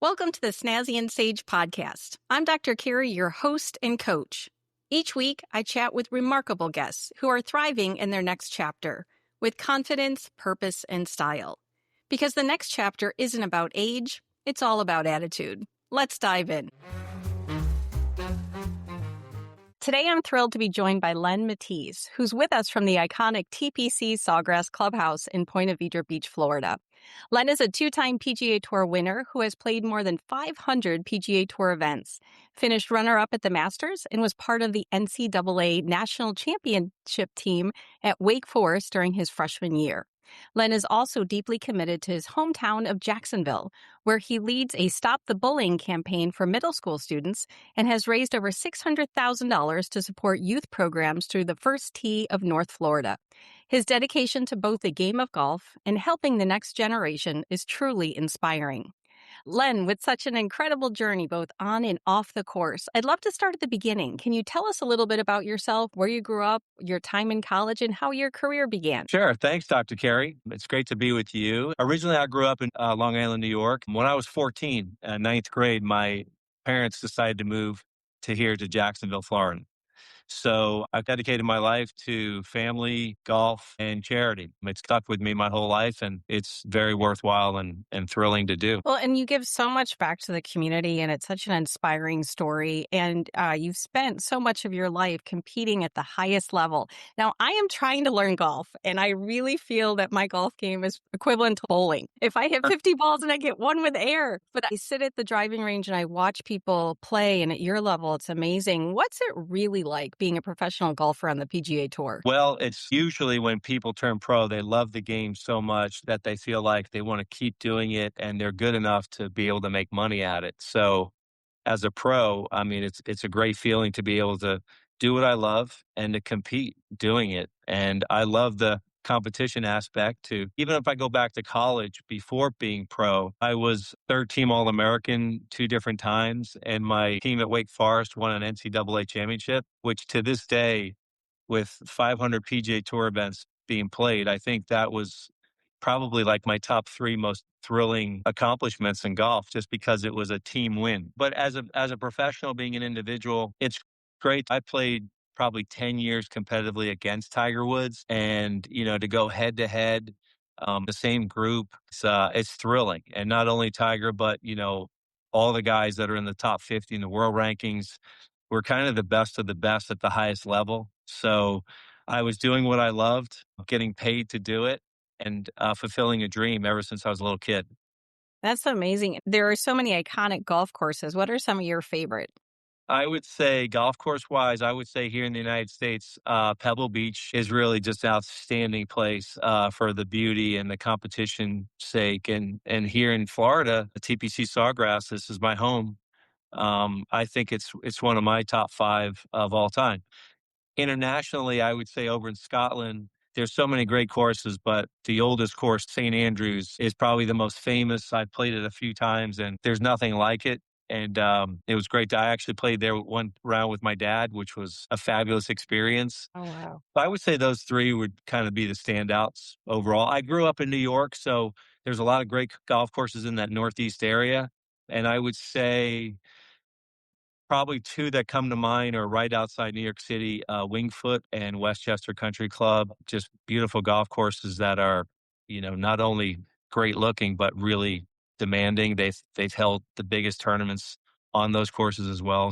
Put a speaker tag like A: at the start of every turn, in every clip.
A: Welcome to the Snazzy Sage podcast. I'm Dr. Kerry, your host and coach. Each week, I chat with remarkable guests who are thriving in their next chapter with confidence, purpose, and style. Because the next chapter isn't about age, it's all about attitude. Let's dive in. Today, I'm thrilled to be joined by Len Mattiace, who's with us from the iconic TPC Sawgrass Clubhouse in Point Vedra Beach, Florida. Len is a two-time PGA Tour winner who has played more than 500 PGA Tour events, finished runner-up at the Masters, and was part of the NCAA National Championship team at Wake Forest during his freshman year. Len is also deeply committed to his hometown of Jacksonville, where he leads a Stop the Bullying campaign for middle school students and has raised over $600,000 to support youth programs through the First Tee of North Florida. His dedication to both the game of golf and helping the next generation is truly inspiring. Len, with such an incredible journey both on and off the course, I'd love to start at the beginning. Can you tell us a little bit about yourself, where you grew up, your time in college, and how your career began?
B: Sure. Thanks, Dr. Kerry. It's great to be with you. Originally, I grew up in Long Island, New York. When I was 14, ninth grade, my parents decided to move to Jacksonville, Florida. So I've dedicated my life to family, golf, and charity. It's stuck with me my whole life, and it's very worthwhile and thrilling to do.
A: Well, and you give so much back to the community, and it's such an inspiring story. And you've spent so much of your life competing at the highest level. Now, I am trying to learn golf, and I really feel that my golf game is equivalent to bowling. If I hit 50 balls and I get one with air, but I sit at the driving range and I watch people play, and at your level, it's amazing. What's it really like being a professional golfer on the PGA Tour?
B: Well, it's usually when people turn pro, they love the game so much that they feel like they want to keep doing it and they're good enough to be able to make money at it. So as a pro, I mean, it's a great feeling to be able to do what I love and to compete doing it. And I love the competition aspect too. Even if I go back to college before being pro, I was third team All-American 2 different times. And my team at Wake Forest won an NCAA championship, which to this day, with 500 PGA Tour events being played, I think that was probably like my top 3 most thrilling accomplishments in golf, just because it was a team win. But as a professional, being an individual, it's great. I played probably 10 years competitively against Tiger Woods, and to go head to head, the same group, it's thrilling. And not only Tiger, but all the guys that are in the top 50 in the world rankings. We're kind of the best of the best at the highest level. So I was doing what I loved, getting paid to do it, and fulfilling a dream ever since I was a little kid.
A: That's amazing. There are so many iconic golf courses. What are some of your favorite?
B: I would say golf course wise, I would say here in the United States, Pebble Beach is really just an outstanding place for the beauty and the competition sake. And here in Florida, the TPC Sawgrass, this is my home. I think it's one of my top 5 of all time. Internationally, I would say over in Scotland, there's so many great courses, but the oldest course, St. Andrews, is probably the most famous. I've played it a few times, and there's nothing like it. And it was great. I actually played there one round with my dad, which was a fabulous experience.
A: Oh, wow.
B: I would say those 3 would kind of be the standouts overall. I grew up in New York, so there's a lot of great golf courses in that Northeast area. And I would say probably 2 that come to mind are right outside New York City, Wingfoot and Westchester Country Club. Just beautiful golf courses that are, not only great looking, but really demanding. They've held the biggest tournaments on those courses as well.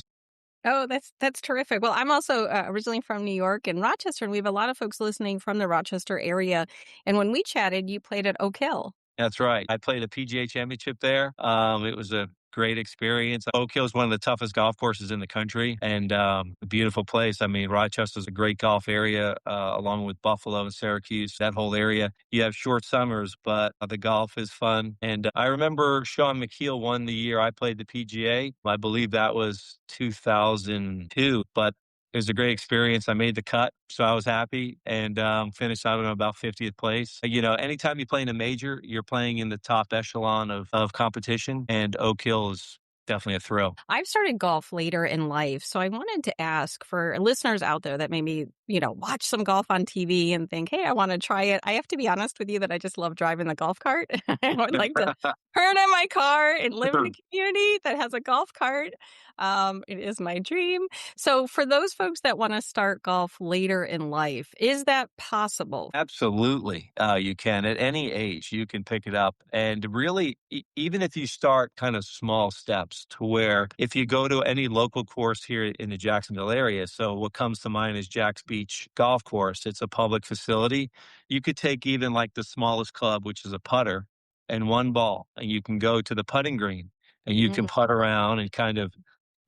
A: Oh, that's terrific. Well, I'm also originally from New York and Rochester, and we have a lot of folks listening from the Rochester area. And when we chatted, you played at Oak Hill.
B: That's right. I played a PGA championship there. It was a great experience. Oak Hill is one of the toughest golf courses in the country, and a beautiful place. I mean, Rochester's a great golf area, along with Buffalo and Syracuse, that whole area. You have short summers, but the golf is fun. And I remember Sean McKeel won the year I played the PGA. I believe that was 2002, but it was a great experience. I made the cut, so I was happy, and finished out in about 50th place. Anytime you play in a major, you're playing in the top echelon of competition, and Oak Hill is definitely a thrill.
A: I've started golf later in life, so I wanted to ask for listeners out there that maybe watch some golf on TV and think, hey, I want to try it. I have to be honest with you that I just love driving the golf cart. I would like to turn in my car and live in a community that has a golf cart. It is my dream. So for those folks that want to start golf later in life, is that possible?
B: Absolutely. You can at any age, you can pick it up. And really, even if you start kind of small steps to where if you go to any local course here in the Jacksonville area, so what comes to mind is Jack's Beach Golf Course. It's a public facility. You could take even like the smallest club, which is a putter, and one ball, and you can go to the putting green and you can putt around and kind of,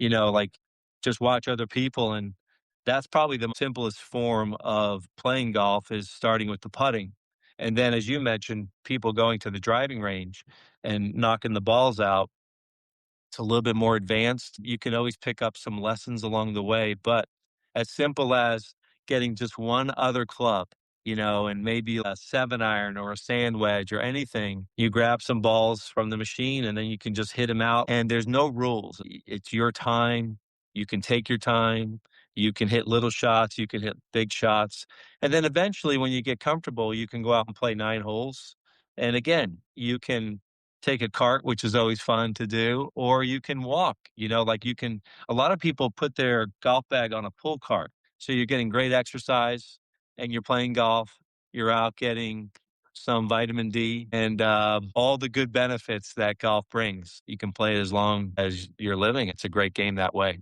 B: like just watch other people. And that's probably the simplest form of playing golf is starting with the putting. And then, as you mentioned, people going to the driving range and knocking the balls out. It's a little bit more advanced. You can always pick up some lessons along the way, but as simple as getting just one other club, and maybe a 7-iron or a sand wedge or anything, you grab some balls from the machine and then you can just hit them out. And there's no rules. It's your time. You can take your time. You can hit little shots. You can hit big shots. And then eventually, when you get comfortable, you can go out and play 9 holes. And again, you can take a cart, which is always fun to do, or you can walk, a lot of people put their golf bag on a pull cart. So you're getting great exercise and you're playing golf. You're out getting some vitamin D and all the good benefits that golf brings. You can play it as long as you're living. It's a great game that way.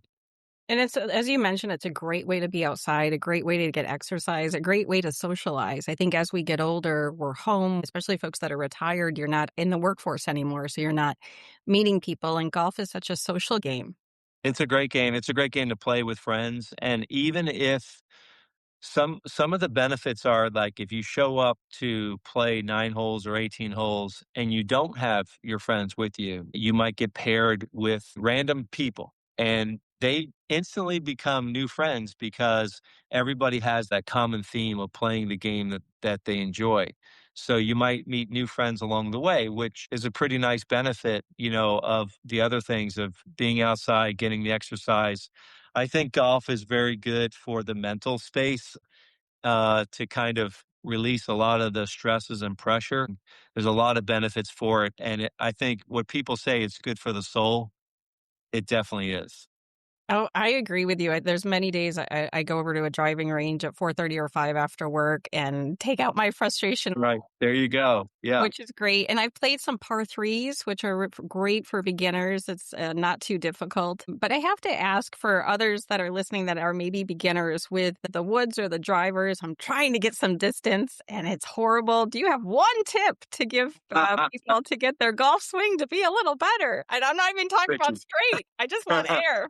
A: And it's, as you mentioned, it's a great way to be outside, a great way to get exercise, a great way to socialize. I think as we get older, we're home, especially folks that are retired. You're not in the workforce anymore, so you're not meeting people. And golf is such a social game.
B: It's a great game. It's a great game to play with friends. And even if some of the benefits are like if you show up to play 9 holes or 18 holes and you don't have your friends with you, you might get paired with random people and they instantly become new friends because everybody has that common theme of playing the game that they enjoy. So you might meet new friends along the way, which is a pretty nice benefit, of the other things of being outside, getting the exercise. I think golf is very good for the mental space to kind of release a lot of the stresses and pressure. There's a lot of benefits for it. And I think what people say it's good for the soul, it definitely is.
A: Oh, I agree with you. There's many days I go over to a driving range at 4:30 or 5 after work and take out my frustration.
B: Right. There you go. Yeah.
A: Which is great. And I've played some par threes, which are great for beginners. It's not too difficult. But I have to ask for others that are listening that are maybe beginners with the woods or the drivers. I'm trying to get some distance and it's horrible. Do you have one tip to give people to get their golf swing to be a little better? And I'm not even talking about straight. I just want air.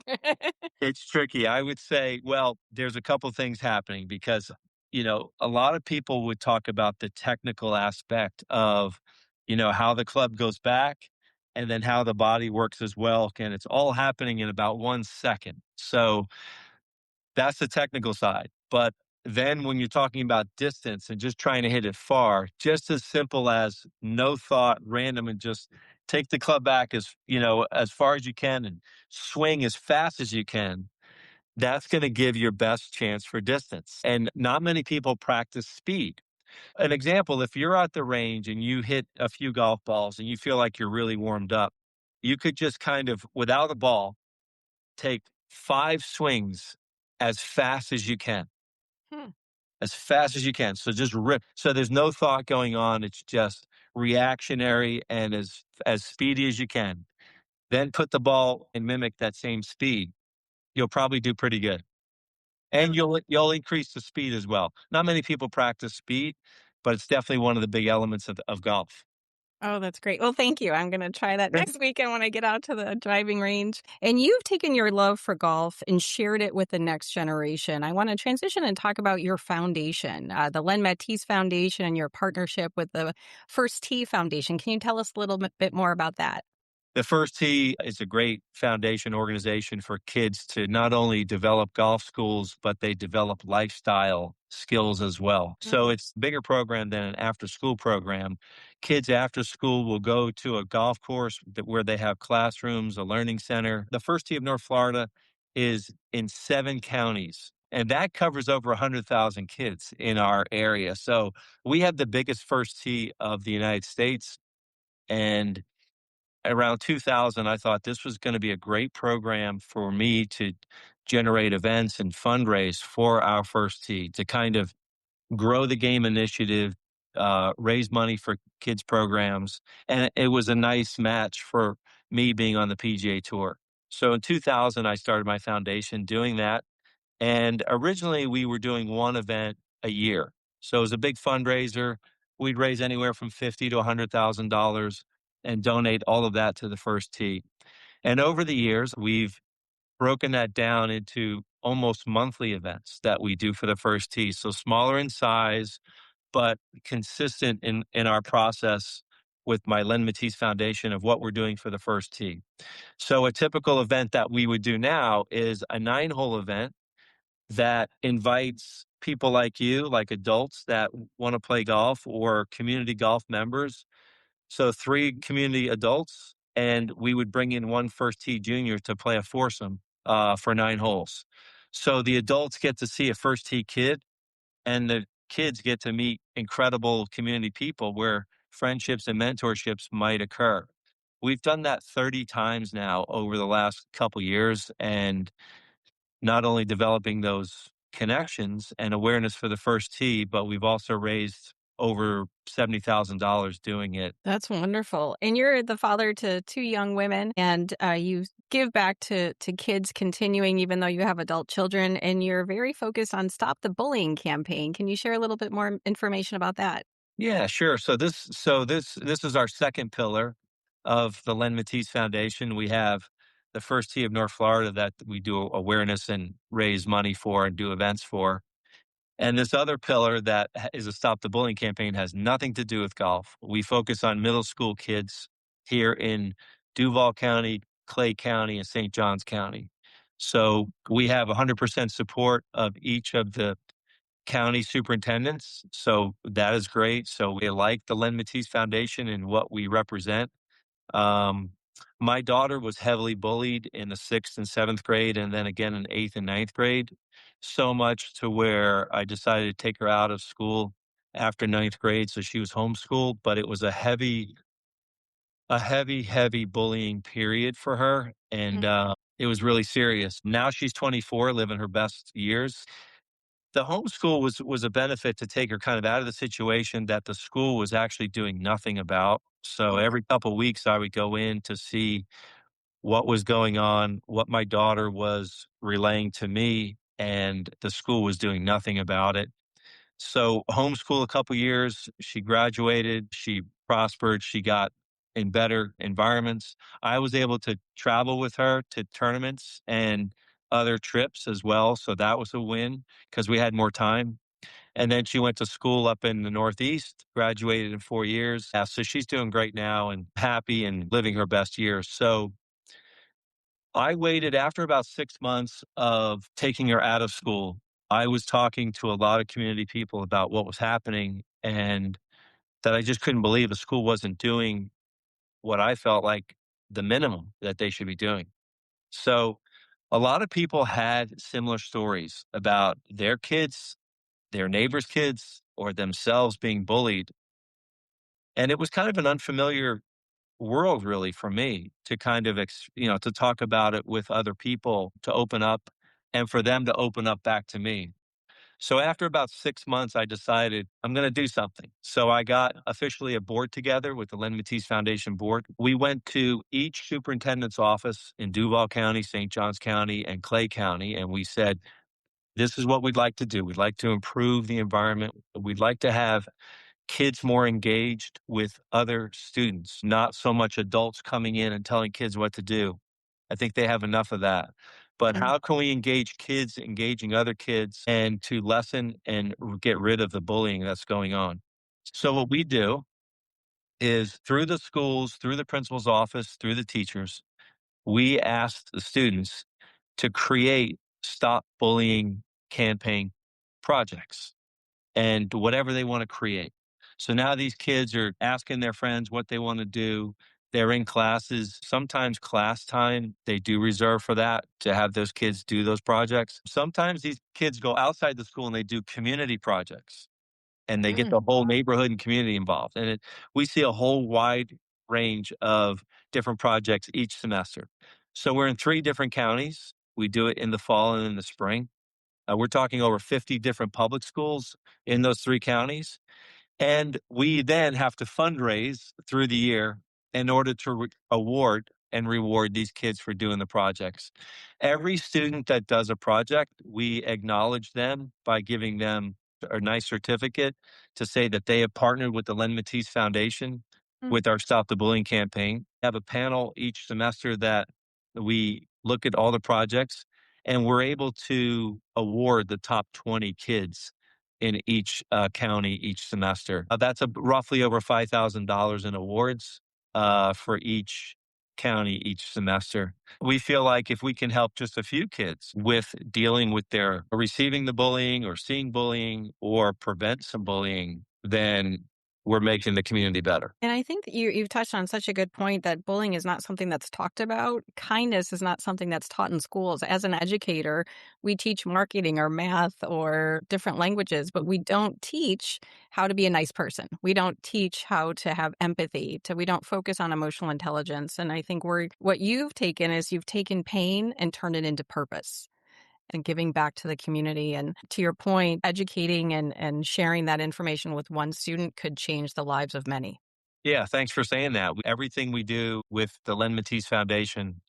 B: It's tricky. I would say, well, there's a couple things happening because, a lot of people would talk about the technical aspect of, how the club goes back and then how the body works as well. And it's all happening in about 1 second. So that's the technical side. But then when you're talking about distance and just trying to hit it far, just as simple as no thought, random, and just take the club back as far as you can and swing as fast as you can. That's going to give your best chance for distance. And not many people practice speed. An example, if you're at the range and you hit a few golf balls and you feel like you're really warmed up, you could just kind of, without a ball, take 5 swings as fast as you can.
A: Hmm.
B: As fast as you can. So just rip. So there's no thought going on. It's just reactionary and as speedy as you can. Then put the ball and mimic that same speed. You'll probably do pretty good. And you'll increase the speed as well. Not many people practice speed, but it's definitely one of the big elements of golf.
A: Oh, that's great. Well, thank you. I'm going to try that next weekend when I get out to the driving range. And you've taken your love for golf and shared it with the next generation. I want to transition and talk about your foundation, the Len Mattiace Foundation, and your partnership with the First Tee Foundation. Can you tell us a little bit more about that?
B: The First Tee is a great foundation organization for kids to not only develop golf skills, but they develop lifestyle skills as well. So it's a bigger program than an after school program. Kids after school will go to a golf course where they have classrooms, a learning center. The First Tee of North Florida is in 7 counties And that covers over 100,000 kids in our area. So we have the biggest first tee of the United States. And around 2000, I thought this was going to be a great program for me to generate events and fundraise for our first tee to kind of grow the game initiative, raise money for kids programs. And it was a nice match for me being on the PGA Tour. So in 2000, I started my foundation doing that. And originally, we were doing one event a year. So it was a big fundraiser. We'd raise anywhere from $50 to $100,000 and donate all of that to the first tee. And over the years, we've broken that down into almost monthly events that we do for the first tee. So smaller in size, but consistent in our process with my Len Mattiace Foundation of what we're doing for the first tee. So a typical event that we would do now is a 9-hole event that invites people like you, like adults that want to play golf or community golf members. So 3 community adults, and we would bring in one first tee junior to play a foursome for 9 holes. So the adults get to see a first tee kid, and the kids get to meet incredible community people where friendships and mentorships might occur. We've done that 30 times now over the last couple years, and not only developing those connections and awareness for the first tee, but we've also raised over $70,000 doing it.
A: That's wonderful. And you're the father to 2 young women, and you give back to kids continuing even though you have adult children, and you're very focused on Stop the Bullying campaign. Can you share a little bit more information about that?
B: Yeah, sure. So this is our second pillar of the Len Mattiace Foundation. We have the first tee of North Florida that we do awareness and raise money for and do events for. And this other pillar that is a Stop the Bullying campaign has nothing to do with golf. We focus on middle school kids here in Duval County, Clay County, and St. Johns County. So we have 100% support of each of the county superintendents. So that is great. So we like the Len Mattiace Foundation and what we represent. Um, my daughter was heavily bullied in the 6th and 7th grade, and then again in 8th and 9th grade, so much to where I decided to take her out of school after 9th grade. So she was homeschooled, but it was a heavy bullying period for her. And it was really serious. Now she's 24, living her best years. The homeschool was a benefit to take her kind of out of the situation that the school was actually doing nothing about. So every couple weeks I would go in to see what was going on, what my daughter was relaying to me, and the school was doing nothing about it. So homeschool a couple years, she graduated, she prospered, she got in better environments. I was able to travel with her to tournaments and other trips as well. So that was a win because we had more time. And then she went to school up in the Northeast, graduated in 4 years. So she's doing great now and happy and living her best years. So I waited after about 6 months of taking her out of school. I was talking to a lot of community people about what was happening and that I just couldn't believe the school wasn't doing what I felt like the minimum that they should be doing. So a lot of people had similar stories about their kids, their neighbors' kids, or themselves being bullied. And it was kind of an unfamiliar world really for me to kind of to talk about it with other people, to open up, and for them to open up back to me. So after about 6 months, I decided I'm going to do something. So I got officially a board together with the Len Mattiace Foundation board. We went to each superintendent's office in Duval County, St. Johns County, and Clay County, and we said, this is what we'd like to do. We'd like to improve the environment. We'd like to have kids more engaged with other students, not so much adults coming in and telling kids what to do. I think they have enough of that. But how can we engage kids, engaging other kids, and to lessen and get rid of the bullying that's going on? So, what we do is through the schools, through the principal's office, through the teachers, we ask the students to create stop bullying campaign projects and whatever they want to create. So now these kids are asking their friends what they want to do. They're in classes. Sometimes class time, they do reserve for that to have those kids do those projects. Sometimes these kids go outside the school and they do community projects and they get
A: Mm.
B: the whole neighborhood and community involved. And we see a whole wide range of different projects each semester. So we're in 3 different counties. We do it in the fall and in the spring. We're talking over 50 different public schools in those 3 counties. And we then have to fundraise through the year in order to award and reward these kids for doing the projects. Every student that does a project, we acknowledge them by giving them a nice certificate to say that they have partnered with the Len Mattiace Foundation
A: Mm.
B: with our Stop the Bullying campaign. We have a panel each semester that we look at all the projects and we're able to award the top 20 kids in each county each semester. That's roughly over $5,000 in awards for each county each semester. We feel like if we can help just a few kids with dealing with their receiving the bullying or seeing bullying or prevent some bullying, then we're making the community better.
A: And I think that you've touched on such a good point that bullying is not something that's talked about. Kindness is not something that's taught in schools. As an educator, we teach marketing or math or different languages, but we don't teach how to be a nice person. We don't teach how to have empathy. We don't focus on emotional intelligence. And I think what you've taken is you've taken pain and turned it into purpose and giving back to the community. And to your point, educating and sharing that information with one student could change the lives of many.
B: Yeah, thanks for saying that. Everything we do with the Len Mattiace Foundation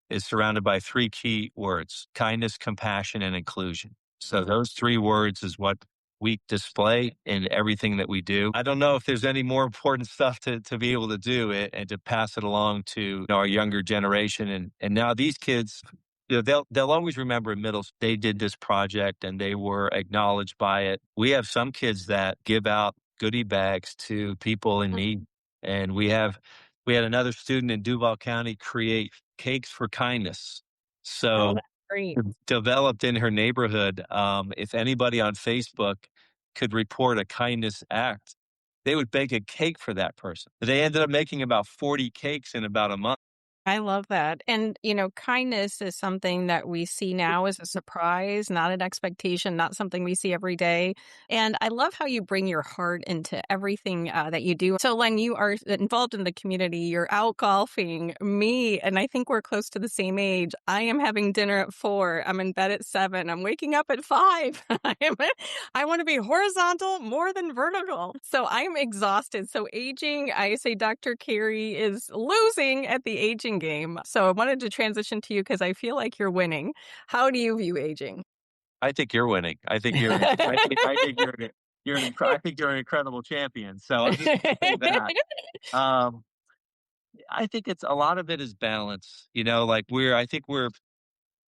B: is surrounded by 3 key words: kindness, compassion, and inclusion. So those 3 words is what we display in everything that we do. I don't know if there's any more important stuff to be able to do it and to pass it along to our younger generation. And now these kids, they'll always remember in middle they did this project and they were acknowledged by it. We have some kids that give out goodie bags to people in need, and we had another student in Duval County create cakes for kindness.
A: Oh,
B: So
A: that's great.
B: developed in her neighborhood. If anybody on Facebook could report a kindness act, they would bake a cake for that person. They ended up making about 40 cakes in about a month.
A: I love that. And, kindness is something that we see now as a surprise, not an expectation, not something we see every day. And I love how you bring your heart into everything that you do. So, Len, you are involved in the community. You're out golfing. Me, and I think we're close to the same age. I am having dinner at 4. I'm in bed at 7. I'm waking up at 5. I want to be horizontal more than vertical. So I'm exhausted. So aging, I say Dr. Kerry is losing at the aging game. So I wanted to transition to you because I feel like you're winning. How do you view aging?
B: I think you're winning. I think you're an incredible champion. So I'm just going to say that. Um, I think it's a lot of it is balance. Like I think we're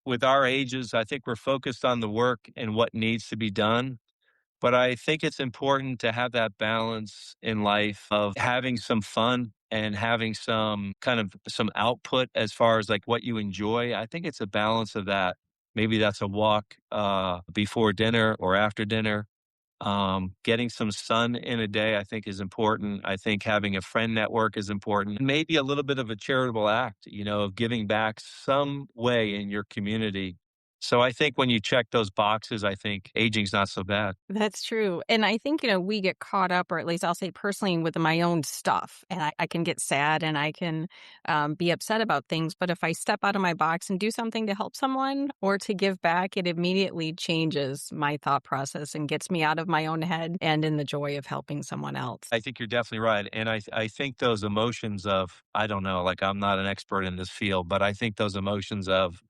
B: with our ages. I think we're focused on the work and what needs to be done. But I think it's important to have that balance in life of having some fun and having some kind of some output as far as like what you enjoy. I think it's a balance of that. Maybe that's a walk before dinner or after dinner. Getting some sun in a day, I think, is important. I think having a friend network is important. Maybe a little bit of a charitable act, of giving back some way in your community. So I think when you check those boxes, I think aging's not so bad.
A: That's true. And I think, we get caught up, or at least I'll say personally, with my own stuff. And I can get sad and I can be upset about things. But if I step out of my box and do something to help someone or to give back, it immediately changes my thought process and gets me out of my own head and in the joy of helping someone else.
B: I think you're definitely right. And I think those emotions of, I don't know, like I'm not an expert in this field, but I think those emotions of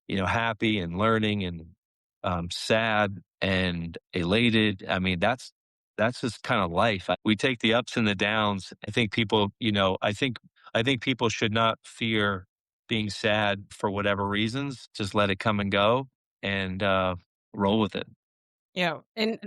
B: happy and learning and sad and elated. I mean, that's just kind of life. We take the ups and the downs. I think people, I think people should not fear being sad for whatever reasons. Just let it come and go and roll with it.
A: Yeah. And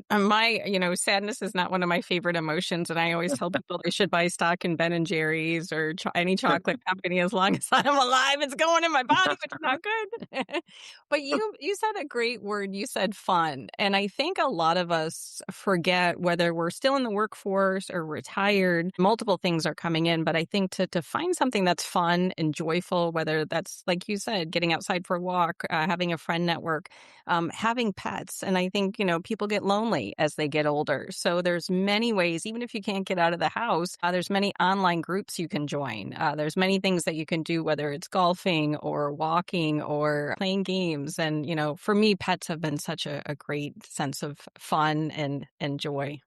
A: sadness is not one of my favorite emotions. And I always tell people they should buy stock in Ben and Jerry's or any chocolate company. As long as I'm alive, it's going in my body, which is not good. But you said a great word. You said fun. And I think a lot of us forget, whether we're still in the workforce or retired, multiple things are coming in. But I think to find something that's fun and joyful, whether that's, like you said, getting outside for a walk, having a friend network, having pets. And I think, people get lonely as they get older. So there's many ways, even if you can't get out of the house, there's many online groups you can join. There's many things that you can do, whether it's golfing or walking or playing games. And, for me, pets have been such a great sense of fun and joy.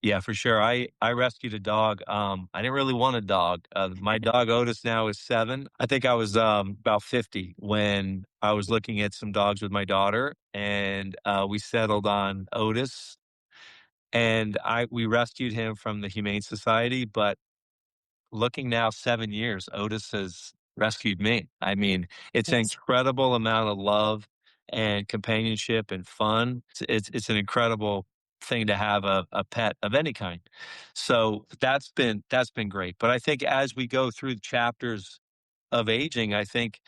B: Yeah, for sure. I rescued a dog. I didn't really want a dog. My dog Otis now is 7. I think I was about 50 when I was looking at some dogs with my daughter, and we settled on Otis. And we rescued him from the Humane Society, but looking now 7 years, Otis has rescued me. I mean, it's an
A: Yes.
B: incredible amount of love and companionship and fun. It's an incredible thing to have a pet of any kind. So that's been great. But I think as we go through the chapters of aging, I think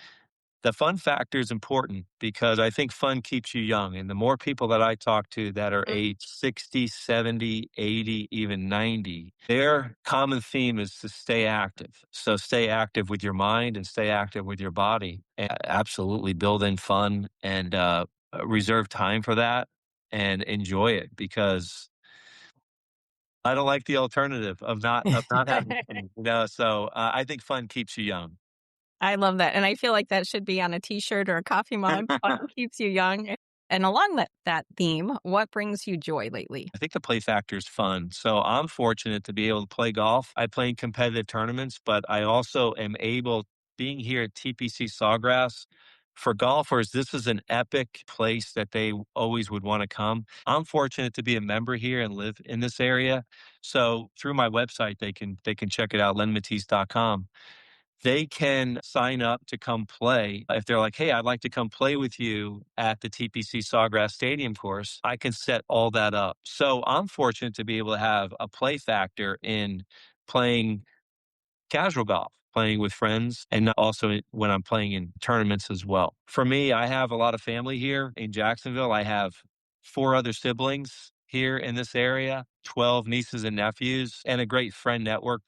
B: the fun factor is important because I think fun keeps you young. And the more people that I talk to that are age 60, 70, 80, even 90, their common theme is to stay active. So stay active with your mind and stay active with your body. And absolutely build in fun and reserve time for that and enjoy it because I don't like the alternative of not having fun. So I think fun keeps you young.
A: I love that. And I feel like that should be on a t-shirt or a coffee mug. Fun keeps you young. And along that theme, what brings you joy lately?
B: I think the play factor is fun. So I'm fortunate to be able to play golf. I play in competitive tournaments, but I also am able, being here at TPC Sawgrass, for golfers, this is an epic place that they always would want to come. I'm fortunate to be a member here and live in this area. So through my website, they can check it out, lenmattiace.com. They can sign up to come play. If they're like, hey, I'd like to come play with you at the TPC Sawgrass Stadium course, I can set all that up. So I'm fortunate to be able to have a play factor in playing casual golf, playing with friends, and also when I'm playing in tournaments as well. For me, I have a lot of family here in Jacksonville. I have 4 other siblings here in this area, 12 nieces and nephews, and a great friend network.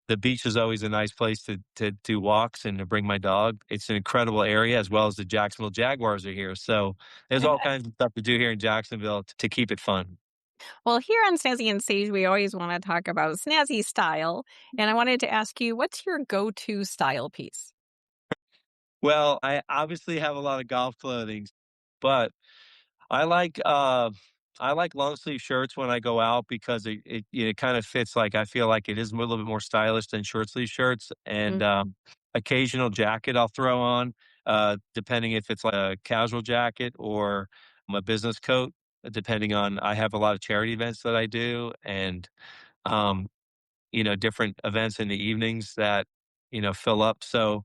B: The beach is always a nice place to do walks and to bring my dog. It's an incredible area, as well as the Jacksonville Jaguars are here. So there's all kinds of stuff to do here in Jacksonville to keep it fun.
A: Well, here on Snazzy and Sage, we always want to talk about snazzy style. And I wanted to ask you, what's your go-to style piece?
B: Well, I obviously have a lot of golf clothing, but I like I like long sleeve shirts when I go out because it kind of fits. Like I feel like it is a little bit more stylish than short sleeve shirts, and occasional jacket I'll throw on, depending if it's like a casual jacket or a business coat. Depending on, I have a lot of charity events that I do, and um, different events in the evenings that fill up. So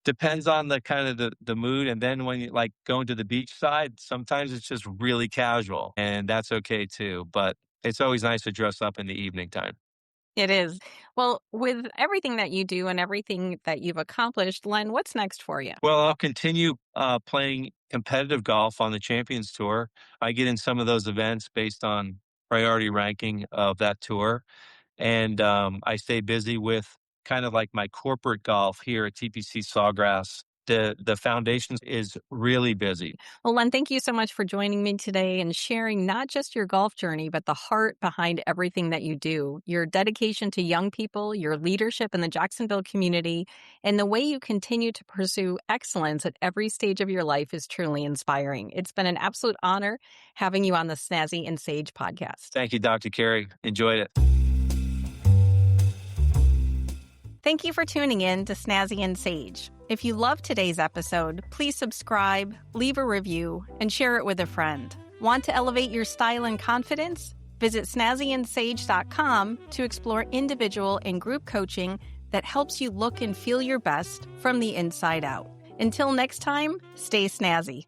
B: depends on the kind of the mood, and then when you, like, going to the beach side, sometimes it's just really casual, and that's okay too, but it's always nice to dress up in the evening time.
A: It is. Well, with everything that you do and everything that you've accomplished, Len, what's next for you?
B: Well, I'll continue, playing competitive golf on the Champions Tour. I get in some of those events based on priority ranking of that tour, and, I stay busy with kind of like my corporate golf here at TPC Sawgrass. The foundation is really busy.
A: Well, Len, thank you so much for joining me today and sharing not just your golf journey, but the heart behind everything that you do. Your dedication to young people, your leadership in the Jacksonville community, and the way you continue to pursue excellence at every stage of your life is truly inspiring. It's been an absolute honor having you on the Snazzy and Sage podcast.
B: Thank you, Dr. Kerry. Enjoyed it.
A: Thank you for tuning in to Snazzy and Sage. If you loved today's episode, please subscribe, leave a review, and share it with a friend. Want to elevate your style and confidence? Visit snazzyandsage.com to explore individual and group coaching that helps you look and feel your best from the inside out. Until next time, stay snazzy.